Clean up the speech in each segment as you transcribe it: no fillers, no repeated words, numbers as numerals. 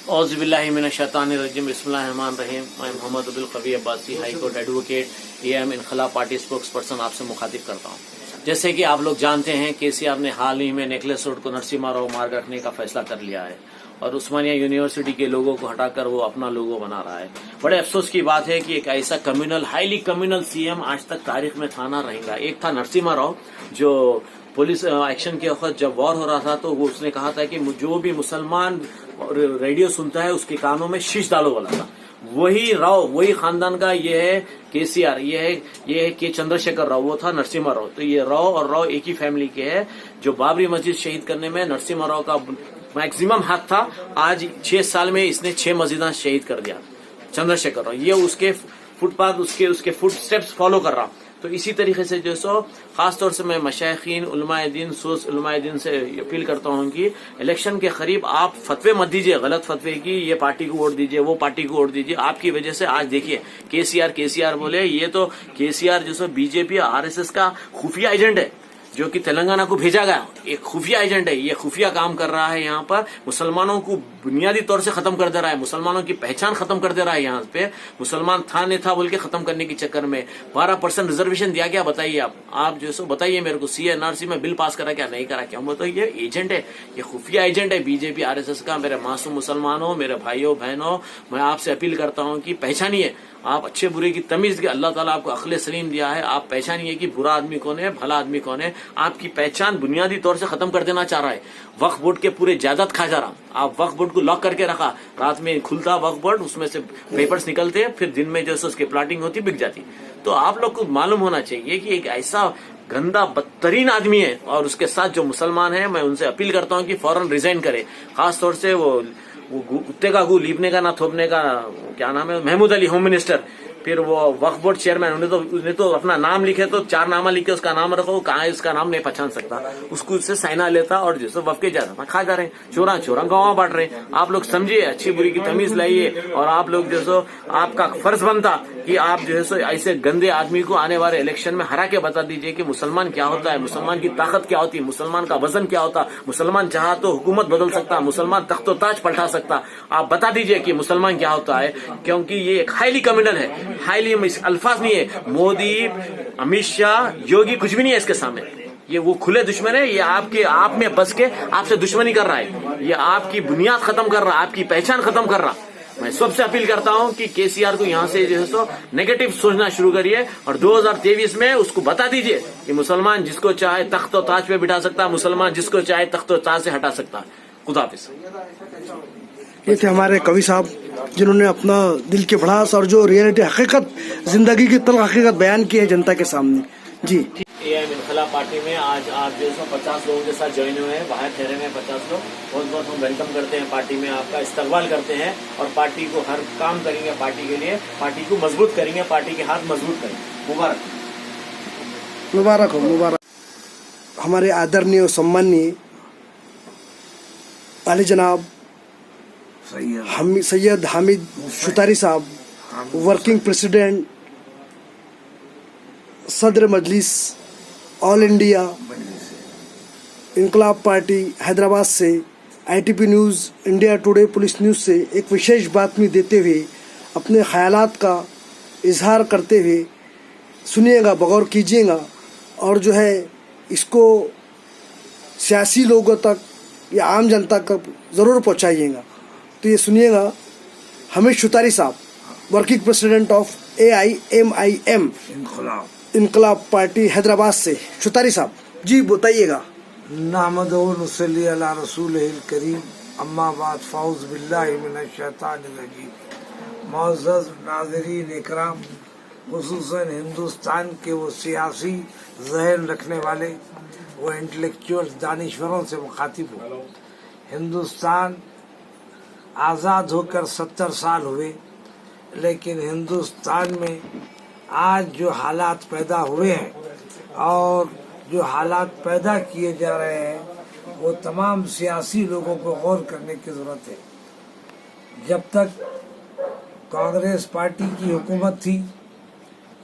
औज़ुबिल्लाहि मिनश्शैतानिर्रजीम बिस्मिल्लाहिर्रहमानिर्रहीम। मैं मोहम्मद अब्दुल कवी Abbasi, high court advocate, am इनकलाब पार्टी स्पोक्स पर्सन आपसे मुखातिब करता हूँ। जैसे कि आप लोग जानते हैं, केसीआर ने हाल ही में नेकलेस रोड को नरसिम्हा राव मार्ग रखने का फैसला कर लिया है और उस्मानिया यूनिवर्सिटी के लोगों को हटाकर वो अपना लोगो बना रहा है। बड़े अफसोस की बात है कि एक ऐसा कम्युनल, हाईली कम्युनल सीएम आज तक तारीख में था ना रहेगा। एक था नरसिम्हा राव, जो पुलिस एक्शन के वक्त जब वॉर हो रहा था तो वो उसने कहा था कि जो भी मुसलमान रेडियो सुनता है उसके कानों में शीश डालो वाला था। वही राव, वही खानदान का ये है केसीआर, ये है के चंद्रशेखर राव, वो था नरसिम्हा राव। तो ये राव और राव एक ही फैमिली के हैं। जो बाबरी मस्जिद शहीद करने में नरसिम्हा राव का मैक्सिमम हाथ था। आज 6 साल में इसने 6 मस्जिदां शहीद कर दिया चंद्रशेखर राव। ये उसके फुटपाथ, उसके फुट स्टेप्स फॉलो कर रहा। तो इसी तरीके से जो सो खासतौर से मैं मशाइखीन, उलमाए दिन, सोच उलमाए दिन से अपील करता हूं कि इलेक्शन के करीब आप फतवे मत दीजिए, गलत फतवे की ये पार्टी को वोट दीजिए, वो पार्टी को वोट दीजिए। आपकी वजह से आज देखिए केसीआर बोले, ये तो केसीआर जो सो बीजेपी आरएसएस का खुफिया एजेंट है, जो कि तेलंगाना को भेजा गया। एक खुफिया एजेंट है, ये खुफिया काम कर रहा है। यहाँ पर मुसलमानों को बुनियादी तौर से खत्म कर दे रहा है, मुसलमानों की पहचान खत्म कर दे रहा है। यहाँ पे मुसलमान था नहीं था बोल के खत्म करने के चक्कर में 12% रिजर्वेशन दिया गया। बताइए आप जो सो बताइए मेरे को, सीएनआरसी में बिल पास करा क्या, नहीं करा क्या? तो ये एजेंट है, ये खुफिया एजेंट है बीजेपी आरएसएस का। मेरे मासूम मुसलमानों, मेरे भाइयों बहनों, मैं आपसे अपील करता हूँ कि पहचानिए, आप अच्छे बुरे की तमीज के अल्लाह ताला आपको अक्ल सलीम दिया है। आप पहचानिए कि बुरा आदमी कौन है, भला आदमी कौन है। आपकी पहचान बुनियादी तौर से खत्म कर देना चाह रहा है। वक्फ बोर्ड के पूरे जायदाद खा जा रहा। आप वक्फ बोर्ड को लॉक करके रखा, रात में खुलता वक्फ बोर्ड, उसमें से पेपर्स निकलते, फिर दिन में जो उसकी प्लाटिंग होती, बिक जाती। तो आप लोग को मालूम होना चाहिए कि एक ऐसा गंदा बदतरीन आदमी है और उसके साथ जो मुसलमान है, मैं उनसे अपील करता हूँ कि फौरन रिजाइन करे। खासतौर से वो कुत्ते का गू लीपने का ना थोपने का, क्या नाम है, महमूद अली, होम मिनिस्टर। फिर वो वक्फ बोर्ड चेयरमैन, उन्हें तो अपना नाम लिखे तो 4 नामा लिखे उसका नाम रखो, कहाँ है उसका नाम नहीं पहचान सकता। उसको उससे साइना लेता और जैसे वक्फ के ज्यादा खा जा रहे हैं, चोरा गाँव बांट रहे हैं। आप लोग समझिए, अच्छी बुरी की तमीज लाइए। और आप लोग जो सो आपका फर्ज बनता कि आप जो है सो ऐसे गंदे आदमी को आने वाले इलेक्शन में हरा के बता दीजिए कि मुसलमान क्या होता है, मुसलमान की ताकत क्या होती है, मुसलमान का वजन क्या होता। मुसलमान चाहा तो हुकूमत बदल सकता, मुसलमान तख्तो ताज पलटा सकता। आप बता दीजिए कि मुसलमान क्या होता है, क्योंकि ये एक हाईली कम्युनल है। हाईली अल्फाज नहीं है। मोदी, अमित शाह, योगी कुछ भी नहीं है इसके सामने। ये वो खुले दुश्मन है। ये आप में बस के आपसे दुश्मनी कर रहा है। ये आपकी बुनियाद खत्म कर रहा है, आपकी पहचान खत्म कर रहा। मैं सबसे अपील करता हूं कि केसीआर को यहाँ से जो है सो नेगेटिव सोचना शुरू करिए और 2023 में उसको बता दीजिए कि मुसलमान जिसको चाहे तख्त और ताज पे बिठा सकता है, मुसलमान जिसको चाहे तख्त और ताज से हटा सकता है। खुदा हाफिज। ये थे हमारे कवि साहब, जिन्होंने अपना दिल के भड़ास और जो रियलिटी हकीकत, जिंदगी की तल्ख हकीकत बयान की है जनता के सामने। जी, एएम इनकलाब पार्टी में आज आप जो है 50 लोगों के साथ ज्वाइन हुए हैं। बाहर ठहरे हैं 50 लोग। बहुत बहुत हम वेलकम करते हैं, पार्टी में आपका इस्तकबाल करते हैं और पार्टी को हर काम करेंगे, पार्टी के लिए, पार्टी को मजबूत करेंगे, पार्टी के हाथ मजबूत करेंगे। मुबारक हो, मुबारक। हमारे आदरणीय और सम्माननीय आले जनाब सैयद हामिद शुतारी साहब, वर्किंग प्रेसिडेंट, सदर मजलिस ऑल इंडिया इनकलाब पार्टी हैदराबाद से, ITP news, India today, police news से एक विशेष बातमी देते हुए अपने ख्यालात का इजहार करते हुए सुनिएगा, बगौर कीजिएगा और जो है इसको सियासी लोगों तक या आम जनता तक ज़रूर पहुंचाइएगा। तो ये सुनिएगा, हामिद शुतारी साहब, वर्किंग प्रेसिडेंट ऑफ AIMIM इनकलाब पार्टी हैदराबाद से। शुतारी साहब जी बताइएगा। नहमदुहु व नुसल्ली अला रसूलिहिल करीम, अम्मा बाद, फ़ाऊज़ु बिल्लाहि मिनश शैतानिर रजीम। मुअज़्ज़ज़ नाज़रीन इकराम, खुसूसन हिंदुस्तान के वो सियासी ज़हन रखने वाले, वो इंटेलेक्चुअल दानिश्वरों से मुखातिब हो। हिंदुस्तान आज़ाद होकर 70 साल हुए, लेकिन हिंदुस्तान में आज जो हालात पैदा हुए हैं और जो हालात पैदा किए जा रहे हैं, वो तमाम सियासी लोगों को गौर करने की ज़रूरत है। जब तक कांग्रेस पार्टी की हुकूमत थी,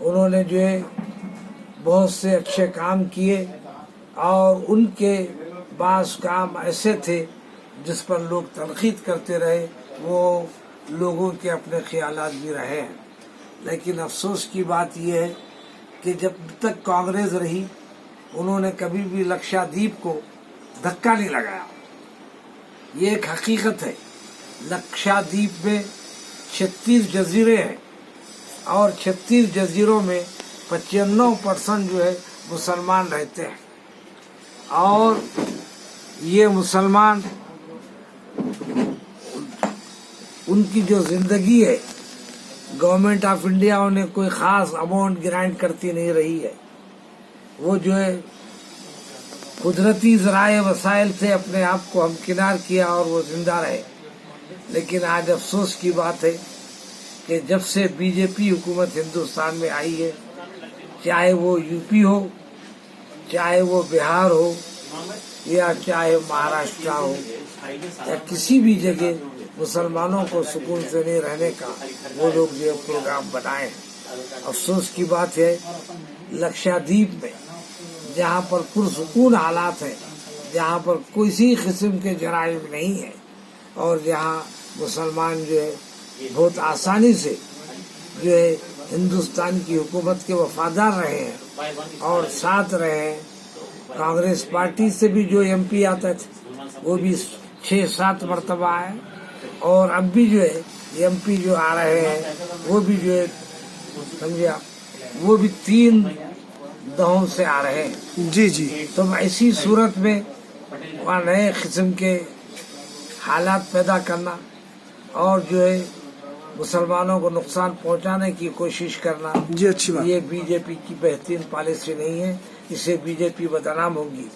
उन्होंने जो है बहुत से अच्छे काम किए और उनके बाज़ काम ऐसे थे जिस पर लोग तनकीद करते रहे, वो लोगों के अपने ख्यालात भी रहे हैं, लेकिन अफसोस की बात यह है कि जब तक कांग्रेस रही उन्होंने कभी भी लक्षद्वीप को धक्का नहीं लगाया। ये एक हकीकत है। लक्षद्वीप में 36 जजीरे हैं और 36 जजीरों में 95% जो है मुसलमान रहते हैं, और ये मुसलमान उनकी जो जिंदगी है गवर्नमेंट ऑफ इंडिया उन्हें कोई खास अमाउंट ग्रांट करती नहीं रही है। वो जो है कुदरती ज़राए वसाइल से अपने आप को हमकिनार किया और वो जिंदा रहे। लेकिन आज अफसोस की बात है कि जब से बीजेपी हुकूमत हिंदुस्तान में आई है, चाहे वो यूपी हो, चाहे वो बिहार हो, या चाहे महाराष्ट्र हो, या किसी भी जगह मुसलमानों को सुकून से नहीं रहने का वो लोग जो प्रोग्राम बनाए हैं। अफसोस की बात है लक्षद्वीप में जहाँ पर पुरसुकून हालात हैं, जहाँ पर किसी किस्म के जराइम नहीं है, और जहाँ मुसलमान जो है बहुत आसानी से जो है हिंदुस्तान की हुकूमत के वफादार रहे हैं और साथ रहे हैं। कांग्रेस पार्टी से भी जो एमपी आता थे वो भी 6-7 मरतबा आए, और अब भी जो है एमपी जो आ रहे हैं वो भी जो है समझिए वो भी 3 दहों से आ रहे हैं। जी जी। तो ऐसी सूरत में वहाँ नए किस्म के हालात पैदा करना और जो है मुसलमानों को नुकसान पहुंचाने की कोशिश करना, जी अच्छी बात। ये बीजेपी की बेहतरीन पॉलिसी नहीं है। इससे बीजेपी बदनाम होगी।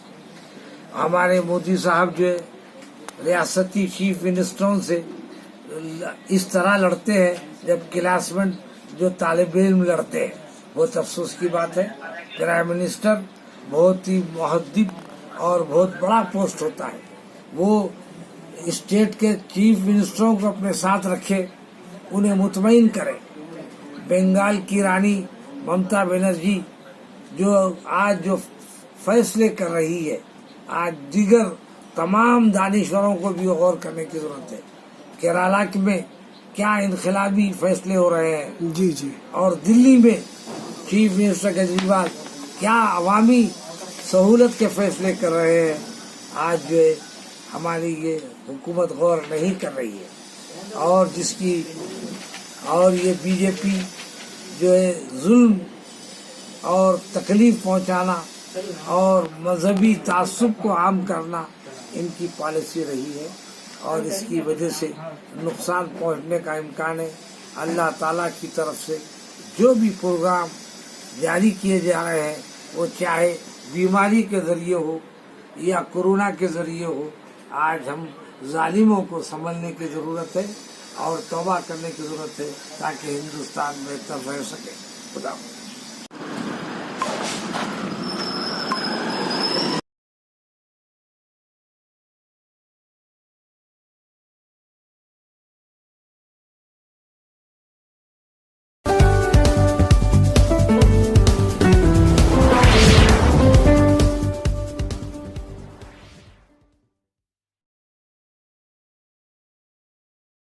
हमारे मोदी साहब जो है रियासती चीफ मिनिस्टरों से इस तरह लड़ते हैं जब क्लासमेट जो तालिब इल्म लड़ते हैं। बहुत अफसोस की बात है। प्राइम मिनिस्टर बहुत ही मुहद्दिब और बहुत बड़ा पोस्ट होता है, वो स्टेट के चीफ मिनिस्टरों को अपने साथ रखे, उन्हें मुतमईन करे। बंगाल की रानी ममता बनर्जी जो आज जो फैसले कर रही है, आज दीगर तमाम दानिश्वरों को भी गौर करने की जरूरत है। केरला में क्या इनकलाबी फैसले हो रहे हैं, जी जी। और दिल्ली में चीफ मिनिस्टर केजरीवाल क्या अवामी सहूलत के फैसले कर रहे हैं। आज जो है हमारी ये हुकूमत गौर नहीं कर रही है, और जिसकी और ये बीजेपी जो है जुल्म और तकलीफ पहुंचाना और मजहबी तासुब को आम करना इनकी पॉलिसी रही है, और इसकी वजह से नुकसान पहुंचने का इम्कान है। अल्लाह ताला की तरफ से जो भी प्रोग्राम जारी किए जा रहे हैं, वो चाहे बीमारी के जरिए हो या कोरोना के जरिए हो, आज हम जालिमों को संभलने की जरूरत है और तौबा करने की जरूरत है ताकि हिंदुस्तान बेहतर रह सके। खुदा